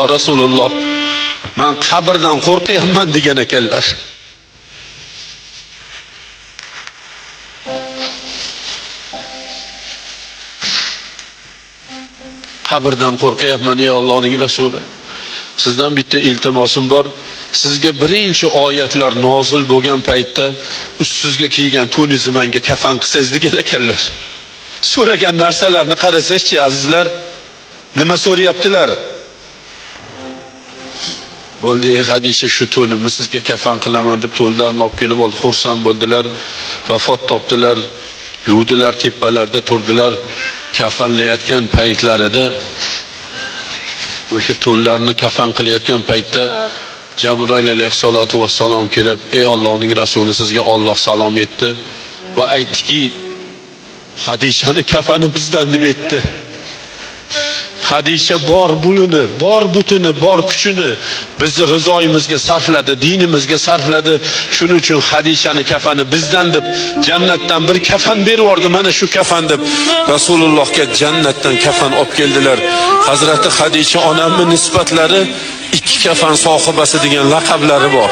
"Ya Rasululloh, men qabrdan qo'rqyapman" degan ekanlar. Qabrdan qo'rqyapman ey Allohning Rasuli. Sizdan bitta iltimosim bor. Sizga birinchi oyatlar nozil bo'lgan paytda ustingizga kiygan to'ningizni menga kafan qilsangiz degan ekanlar. So'ragan narsalarni qarasangchi azizlar, nima so'rayaptilar? Bo'ldi, Xadija shu to'nimni sizga kafan qilaman deb to'nlarni olib kelib oldi, xursand bo'ldilar, vafot topdilar, yuvdilar, tepalarda turdilar. Kafanlayotgan paytlarida o'sha to'nlarni kafan qilayotgan paytda Jabroil alayhissalatu vassalom kelib, "Ey Allohning Rasuli, sizga Alloh salom etdi va aytdiki, Xadijani kafani bizdan" deb aytdi. Xadija bor buyuni, bor butuni, bor kuchini bizni rizoyimizga sarfladi, dinimizga sarfladi. Shuning uchun Xadijani kafani bizdan deb jannatdan bir kafan berib yubordi. Mana shu kafan deb Rasulullohga jannatdan kafan olib keldilar. Hazrati Xadija onamning nisbatlari ikki kafan sohibasi degan laqablari bor.